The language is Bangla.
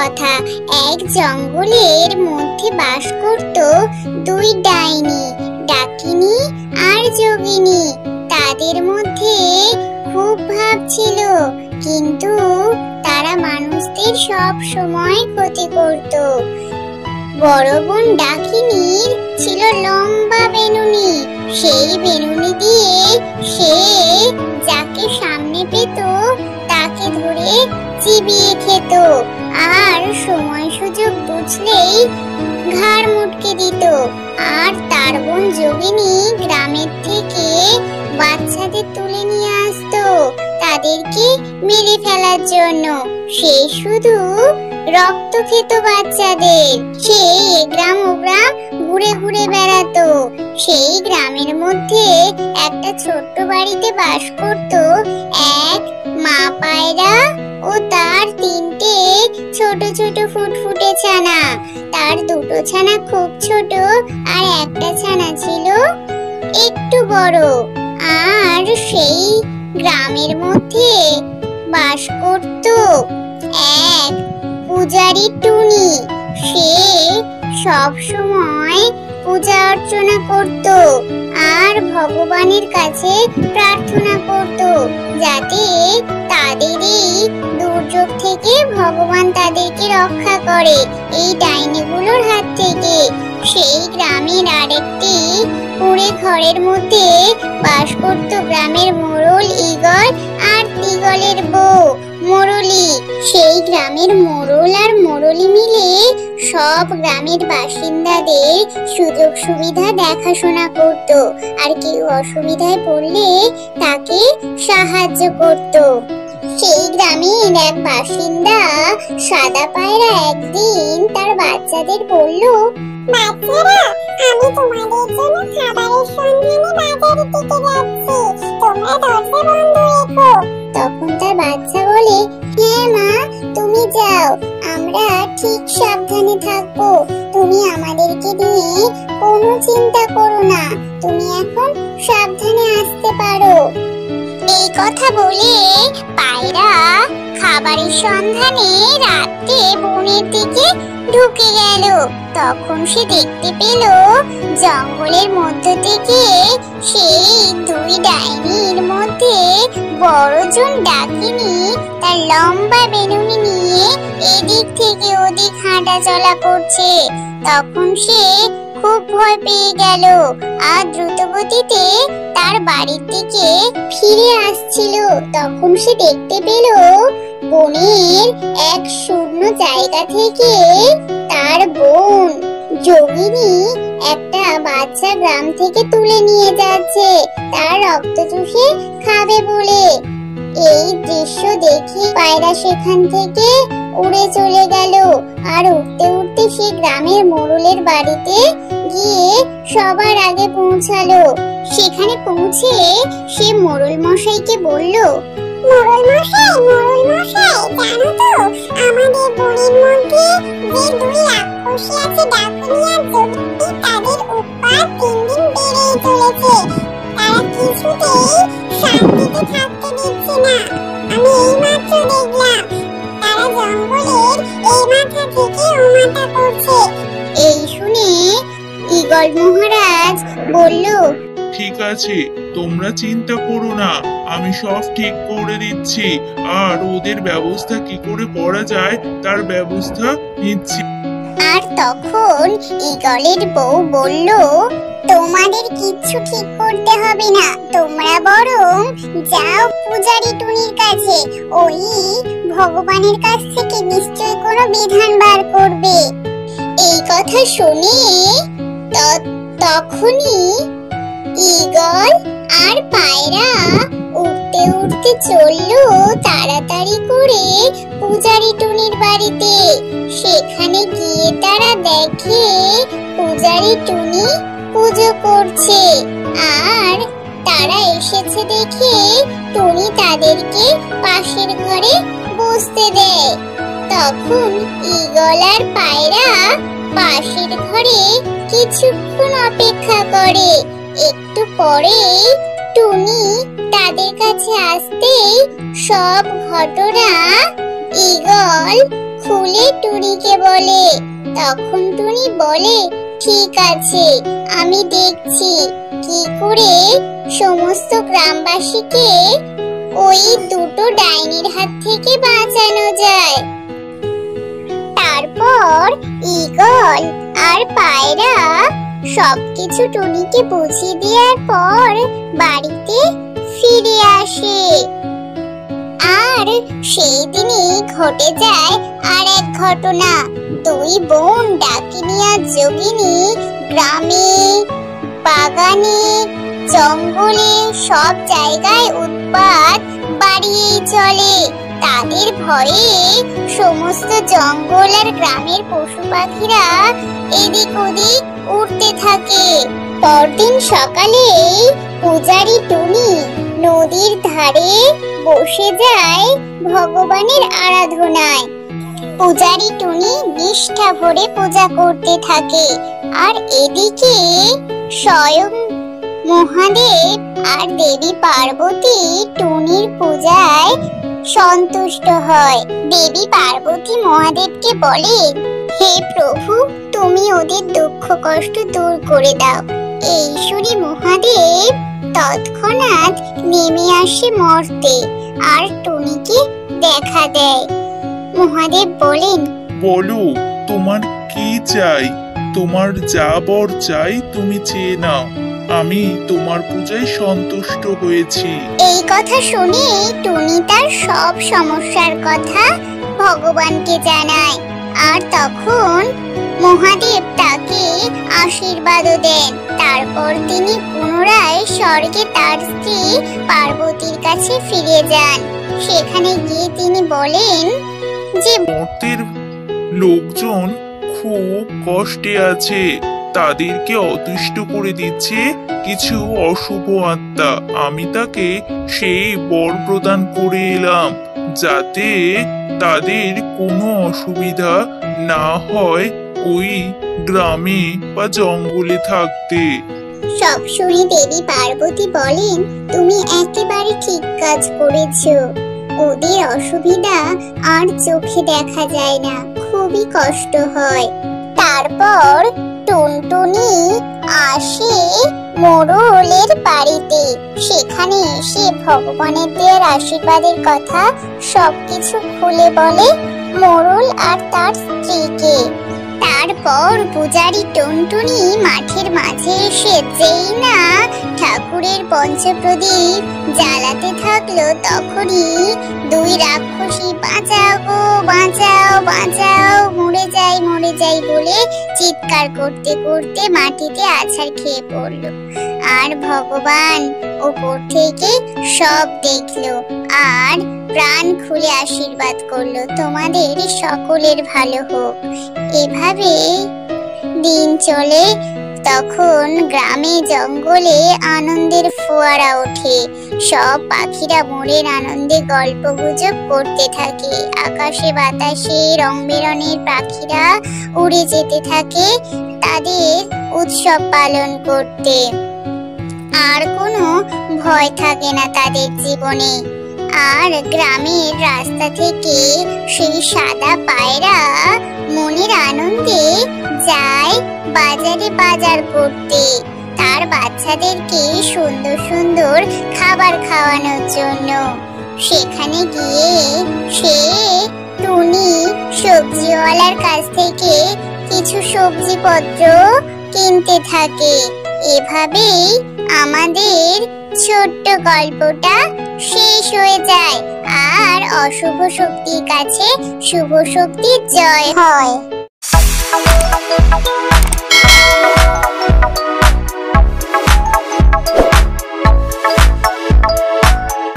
কথা। এক জঙ্গলের মধ্যে বাস করত দুই ডাইনি, ডাকিনী আর যোগিনী। তাদের মধ্যে খুব ভাব ছিল, কিন্তু তারা মানুষদের সব সময় ক্ষতি করত। বড় বোন ডাকিনীর ছিল লম্বা বেনুনি। সেই বেনুনি দিয়ে সে যাকে সামনে পেত তাকে ধরে চিবিয়ে খেত, আর সময় সুযোগ বুঝলেই ঘাড় মুটকে দিত। আর তার বোন যোগিনী গ্রামের থেকে বাচ্চাদের তুলে নিয়ে আসতো তাদেরকে মেরে ফেলার জন্য। সে শুধু রক্ত খেত বাচ্চাদের। সে গ্রাম ও গ্রাম ঘুরে ঘুরে বেড়াতো। সেই গ্রামের মধ্যে একটা ছোট্ট বাড়িতে বাস করত এক মা পায়রা ও তার তিনটে ছোট ছোট ফুটফুটে ছানা। তার দুটো ছানা খুব ছোট আর একটা ছানা ছিল একটু বড়। আর সেই গ্রামের মধ্যে বাস করত এক পূজারী টুনি। সে সব সময় পূজা অর্চনা করত আর ভগবানের কাছে প্রার্থনা করত যাতে তাদের এই দুর্যোগ থেকে ভগবান তাদেরকে রক্ষা করে, এই ডাইনিগুলোর হাত থেকে। সেই গ্রামের আরেকটি কুঁড়ে ঘরের মধ্যে বাস করত গ্রামের মোড়ল ঈগল আর ঈগলের বউ মোরলি। সেই গ্রামের মোড়ল আর মোরলি মিলে সব গ্রামের বাসিন্দাদের সুযোগ সুবিধা দেখাশোনা করত, আর কেউ অসুবিধায় পড়লে তাকে সাহায্য করত। সেই গ্রামের এক বাসিন্দা সাদা পায়রা একদিন তার বাচ্চাদের বলল, বাচ্চারা, আমি তোমাদের জন্য খাবারের সন্ধানে বাজারের দিকে যাচ্ছি, তোমরা দরজা বন্ধ রেখো। তখন তার বাচ্চা বলে, হ্যাঁ মা, তুমি যাও, আমরা ঠিক সাবধানে থাকবো। তুমি আমাদেরকে নিয়ে কোনো চিন্তা করো না, তুমি এখন সাবধানে আসতে পারো। এই কথা বলে পায়রা খাবারের সন্ধানে রাতে বনের দিকে ঢুকে গেল। তখন সে দেখতে পেল জঙ্গলের মধ্য থেকে সেই দুই ডাইনির মধ্যে বড়জন ডাকিনী তার লম্বা বেনুনি নিয়ে এদিক থেকে ওদিক হাঁটা চলা করছে। তখন সে খুব ভয় পেয়ে গেল আর দ্রুত গতিতে তার বাড়ির দিকে ফিরে আসছিল। তখন সে দেখতে পেল বনের এক শূন্য জায়গা থেকে তার বোন যোগিনী একটা বাচ্চা গ্রাম থেকে তুলে নিয়ে যাচ্ছে তার রক্ত চুষে খাবে বলে। এই দৃশ্য দেখে পায়রা সেখান থেকে উড়ে চলে গেল, আর উঠতে উঠতে সে গ্রামের মোড়লের বাড়িতে গিয়ে সবার আগে পৌঁছালো। সেখানে পৌঁছে সে মোড়ল মশাইকে বলল, মোড়ল মশাই, জানো তো আমাদের বনের মধ্যে যে দুই রাক্ষসী আছে, ডাকিনী আর যোগিনী, তাদের উৎপাত দিন দিন বেড়েই চলেছে। তারা কিছুতেই শান্তিতে থাকতে দিচ্ছে না। আমি এইমাত্র দেখলাম তারা জঙ্গলের এই মাথা থেকে ও মাথা করছে। এই শুনে ঈগল মহারাজ বলল, ঠিক আছে, তোমরা চিন্তা করো না, আমি সব ঠিক করে দিচ্ছি, আর ওদের ব্যবস্থা কি করে করা যায় তার ব্যবস্থা নিচ্ছি। আর তখন ঈগলের বউ বলল, তোমাদের কিচ্ছু ঠিক করতে হবে না, তোমরা বরং যাও পূজারী টুনির কাছে, ওই ভগবানের কাছ থেকে নিশ্চয় কোনো বিধান বার করবে। এই কথা শুনে তখনই ঈগল আর পায়রা উঠতে উঠতে চললো তাড়াতাড়ি করে পূজারী টুনির বাড়িতে। সেখানে গিয়ে তারা দেখে পূজারী টুনি পুজো করছে, আর তারা এসেছে দেখে টুনি তাদেরকে পাশের ঘরে বসতে দেয়। তখন ঈগল আর পায়রা পাশের ঘরে কিছুক্ষণ অপেক্ষা করে। একটু পরে টুনি তাদের কাছে আসতেই সব ঘটনা ঈগল খুলে টুনিকে বলে। তখন টুনি বলে, ঠিক আছে, আমি দেখছি কি করে সমস্ত গ্রামবাসীকে ওই দুটো ডাইনির হাত থেকে বাঁচানো যায়। তারপর ঈগল আর পায়রা সবকিছু টুনিকে বুঝিয়ে দেওয়ার পর বাড়িতে ফিরে আসে। আর সেই দিনই ঘটে যায় আর এক ঘটনা। দুই বোন ডাকিনী আর যোগিনী গ্রামে, বাগানে, জঙ্গলে সব জায়গায় উৎপাত বাড়িয়েই চলে। তাদের ভয়ে সমস্ত জঙ্গল আর গ্রামের পশু পাখিরা এদিক ওদিক উড়তে থাকে। পরদিন সকালে পূজারী টুনি নদীর ধারে বসে যায় ভগবানের আরাধনায়। পূজারী টুনি নিষ্ঠা ভরে পূজা করতে থাকে। আর এদিকে স্বয়ং মহাদেব আর দেবী পার্বতী টুনির পূজায় সন্তুষ্ট হয়। দেবী পার্বতী মহাদেবকে বলে, হে প্রভু, তুমি ওদের দুঃখ কষ্ট দূর করে দাও। এই শুনে মহাদেব তৎক্ষণাৎ নেমে আসে মর্তে আর টুনিকে দেখা দেয়। মহাদেব বলেন, বলো তোমার কি চাই? তোমার যা বর চাই তুমি চেয়ে নাও, আমি তোমার পূজায় সন্তুষ্ট হয়েছি। এই কথা শুনে টুনি তার সব সমস্যার কথা ভগবানকে জানায়। আর তখন মহাদেব তাকে আশীর্বাদও দেন। তারপর তিনি পুনরায় স্বর্গে তার স্ত্রী পার্বতীর কাছে ফিরে যান। সেখানে গিয়ে তিনি বলেন যে মর্তের লোকজন খুব কষ্টে আছে, তাদেরকে অতুষ্ট করে দিচ্ছে কিছু অশুভ আত্মা। আমি তাকে সেই বর প্রদান করে এলাম যাতে তাদের কোনো অসুবিধা না হয় ওই গ্রামে বা জঙ্গলে থাকতে। সব শুনে দেবী পার্বতী বলেন, তুমি একেবারে ঠিক কাজ করেছো। ওদের অসুবিধা আর চোখে দেখা যায় না, খুবই কষ্ট হয়। তারপর টুনটুনি আসে মোড়লের বাড়িতে। সেখানে এসে ভগবানের দেওয়ার আশীর্বাদের কথা সবকিছু খুলে বলে মোড়ল আর তার স্ত্রীকে। তারপর পূজারী টুনটুনি মাঠের মাঝে এসে যেই না ঠাকুরের পঞ্চপ্রদীপ জ্বালাতে থাকলো, তখনই দুই রাক্ষসী বাঁচাও গো, বাঁচাও বাঁচাও, মরে যাই মরে যাই বলে চিৎকার করতে করতে মাটিতে আছাড় খেয়ে পড়লো। আর ভগবান উপর থেকে সব দেখলো আর প্রাণ খুলে আশীর্বাদ করলো, তোমাদের সকলের ভালো হোক। এভাবে দিন চলে। তখন গ্রামে জঙ্গলে আনন্দের ফোয়ারা ওঠে। সব পাখিরা মনের আনন্দে গল্প গুজব করতে থাকে। আকাশে বাতাসে রং বেরঙের পাখিরা উড়ে যেতে থাকে তাদের উৎসব পালন করতে। আর কোনো ভয় থাকে না তাদের জীবনে। আর গ্রামের রাস্তা থেকে সেই সাদা পায়রা মনের আনন্দে যায় বাজারে বাজার করতে, তার বাচ্চাদেরকে সুন্দর সুন্দর খাবার খাওয়ানোর জন্য। সেখানে গিয়ে সে টুনি সবজিওয়ালার কাছ থেকে কিছু সবজিপত্র কিনতে থাকে। এভাবেই আমাদের ছোট্ট গল্পটা শেষ হয়ে যায়। আর অশুভ শক্তির কাছে শুভ শক্তির জয় হয়।